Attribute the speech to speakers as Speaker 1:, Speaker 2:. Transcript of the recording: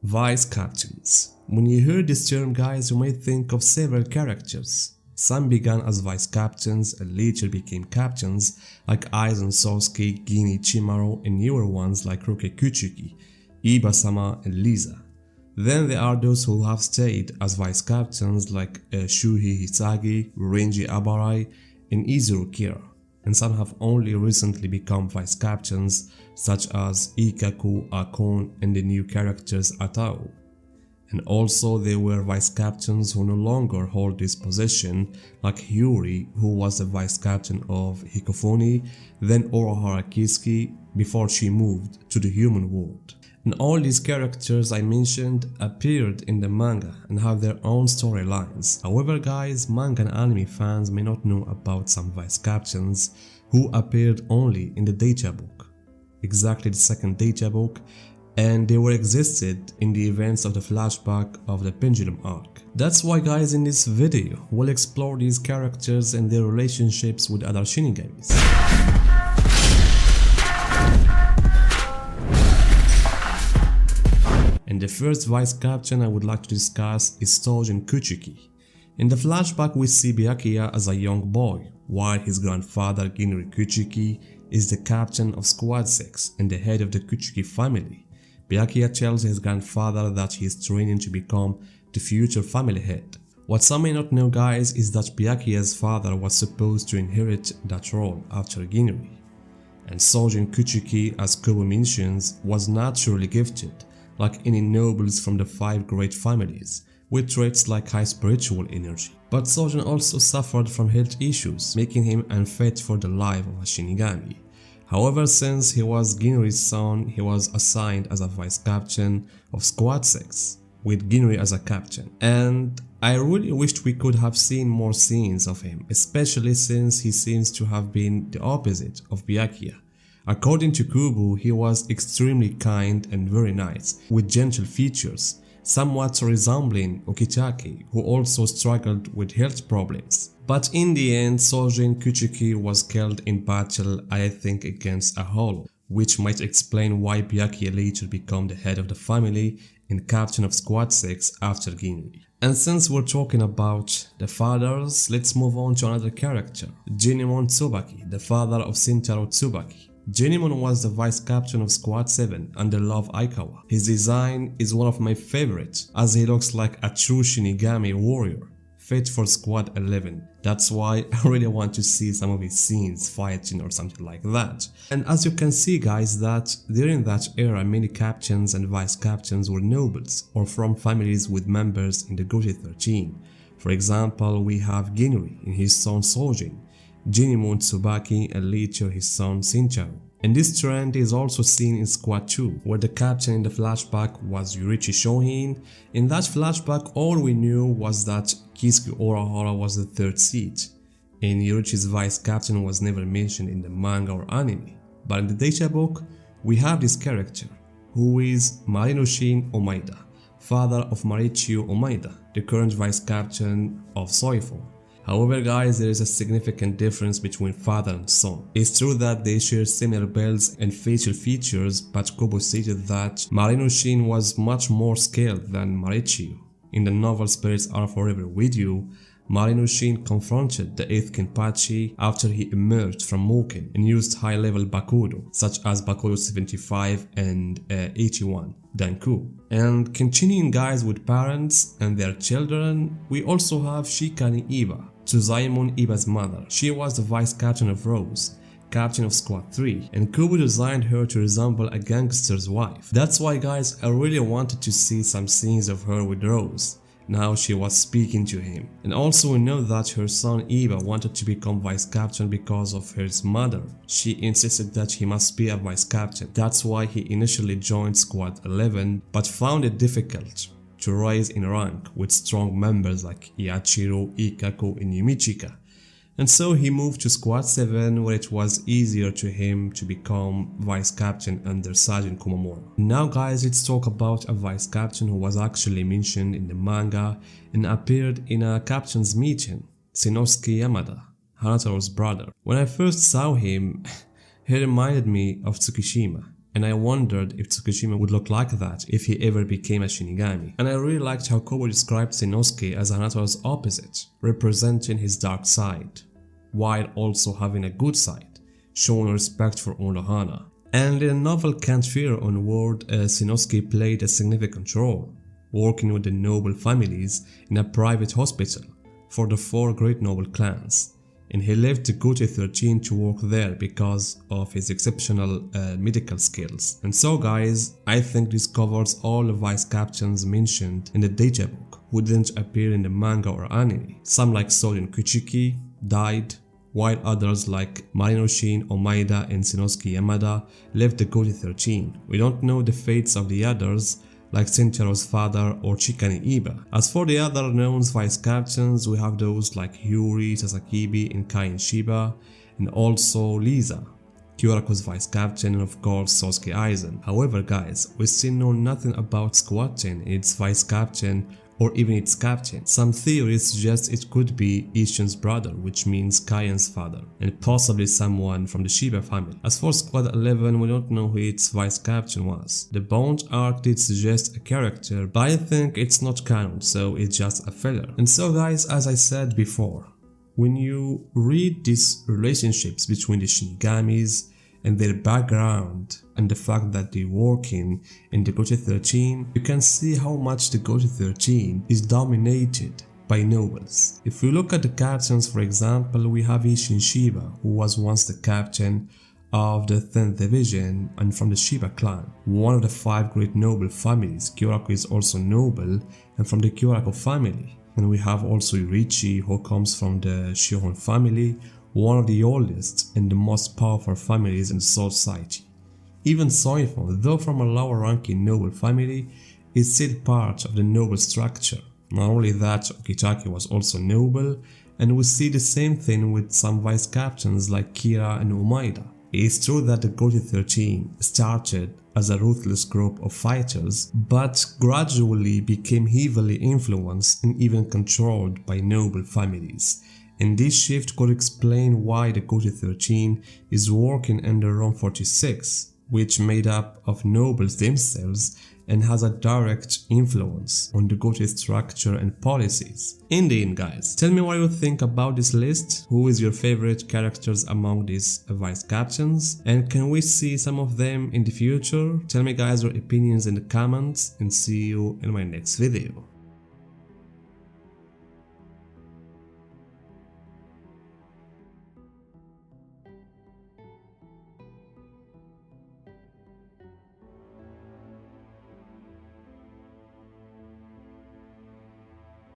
Speaker 1: Vice captains. When you hear this term, guys, you may think of several characters. Some began as vice captains and later became captains like Aizen Sosuke, Gini Chimaru, and newer ones like Roke Kuchiki, Iba-sama, and Lisa. Then there are those who have stayed as vice captains like Shuhei Hisagi, Renji Abarai, and Izuru Kira. And some have only recently become vice captains such as Ikaku, Akon, and the new characters Atao. And also there were vice captains who no longer hold this position like Hyuri, who was the vice captain of Hikofuni, then Orohara Kiski before she moved to the human world. And all these characters I mentioned appeared in the manga and have their own storylines. However guys, manga and anime fans may not know about some vice captains who appeared only in the data book, exactly the second data book, and they were existed in the events of the flashback of the Pendulum arc. That's why guys, in this video we'll explore these characters and their relationships with other shinigamis. And the first vice captain I would like to discuss is Sojun Kuchiki. In the flashback we see Byakuya as a young boy, while his grandfather Ginri Kuchiki is the captain of Squad 6 and the head of the Kuchiki family. Byakuya tells his grandfather that he is training to become the future family head. What some may not know guys is that Byakuya's father was supposed to inherit that role after Ginri. And Sojun Kuchiki, as Kubo mentions, was naturally gifted, like any nobles from the 5 great families, with traits like high spiritual energy. But Sojun also suffered from health issues, making him unfit for the life of a Shinigami. However, since he was Ginri's son, he was assigned as a vice captain of Squad 6, with Ginri as a captain. And I really wished we could have seen more scenes of him, especially since he seems to have been the opposite of Byakuya. According to Kubo, he was extremely kind and very nice, with gentle features, somewhat resembling Okitake, who also struggled with health problems. But in the end, Sojun Kuchiki was killed in battle, I think against a hollow, which might explain why Byakuya later became the head of the family and captain of Squad 6 after Ginri. And since we're talking about the fathers, let's move on to another character, Genemon Tsubaki, the father of Shintaro Tsubaki. Genemon was the vice captain of Squad 7 under Love Aikawa. His design is one of my favorites, as he looks like a true Shinigami warrior, fit for Squad 11. That's why I really want to see some of his scenes fighting or something like that. And as you can see guys, that during that era many captains and vice captains were nobles or from families with members in the Gotei 13. For example, we have Ginri and his son Sojin, Genemon Tsubaki, and later his son Shintaro. And this trend is also seen in Squad 2, where the captain in the flashback was Yurichi Shohin. In that flashback, all we knew was that Kisuke Urahara was the 3rd seat, and Yurichi's vice captain was never mentioned in the manga or anime. But in the data book, we have this character, who is Marinoshin Omaeda, father of Marichio Omaeda, the current vice captain of Soifo. However guys, there is a significant difference between father and son. It's true that they share similar builds and facial features, but Kubo stated that Marinoshin was much more skilled than Marichio. In the novel Spirits Are Forever With You, Marinoshin confronted the 8th Kenpachi after he emerged from Moken and used high-level Bakudo, such as Bakudo 75 and 81, Danku. And continuing guys with parents and their children, we also have Shikani Iba, Tsuzaimon Iba's mother. She was the vice captain of Rose, captain of Squad 3, and Kubo designed her to resemble a gangster's wife. That's why guys, I really wanted to see some scenes of her with Rose. Now she was speaking to him. And also we know that her son Iba wanted to become vice captain because of his mother. She insisted that he must be a vice captain. That's why he initially joined Squad 11, but found it difficult to rise in rank with strong members like Iachiro, Ikaku, and Yumichika. And so he moved to Squad 7, where it was easier to him to become vice captain under Sojun Kuchiki. Now guys, let's talk about a vice captain who was actually mentioned in the manga and appeared in a captain's meeting, Seinosuke Yamada, Hanataro's brother. When I first saw him, he reminded me of Tsukishima, and I wondered if Tsukishima would look like that if he ever became a Shinigami. And I really liked how Kubo described Seinosuke as Hanato's opposite, representing his dark side, while also having a good side, showing respect for Unohana. And in the novel Can't Fear Onward, Seinosuke played a significant role, working with the noble families in a private hospital for the 4 great noble clans, and he left the Gotei 13 to work there because of his exceptional medical skills. And so guys, I think this covers all the vice captains mentioned in the data book who didn't appear in the manga or anime. Some like Sojun Kuchiki died, while others like Marinoshin, Omaeda and Seinosuke Yamada left the Gotei 13. We don't know the fates of the others, like Sentaro's father or Chikane Iba. As for the other known vice captains, we have those like Hyuri, Sasakibi and Kain Shiba, and also Lisa, Kyurako's vice captain, and of course Sosuke Aizen. However guys, we still know nothing about Squad 10, its vice captain or even its captain. Some theories suggest it could be Isshin's brother, which means Kain's father, and possibly someone from the Shiba family. As for Squad 11, we don't know who its vice captain was. The Bond arc did suggest a character, but I think it's not canon, so it's just a filler. And so guys, as I said before, when you read these relationships between the Shinigamis and their background and the fact that they're working in the Gotei 13, you can see how much the Gotei 13 is dominated by nobles. If we look at the captains, for example, we have Isshin Shiba, who was once the captain of the 10th division and from the Shiba clan, one of the 5 great noble families. Kyurako is also noble and from the Kyurako family. And we have also Irichi, who comes from the Shihon family, one of the oldest and the most powerful families in the Soul Society. Even Soifon, though from a lower ranking noble family, is still part of the noble structure. Not only that, Okitake was also noble, and we see the same thing with some vice captains like Kira and Omaeda. It is true that the Gotei 13 started as a ruthless group of fighters, but gradually became heavily influenced and even controlled by noble families. And this shift could explain why the Gotei 13 is working under Rome 46, which made up of nobles themselves and has a direct influence on the Gotei structure and policies. In the end guys, tell me what you think about this list, who is your favorite characters among these vice captains, and can we see some of them in the future? Tell me guys your opinions in the comments and see you in my next video.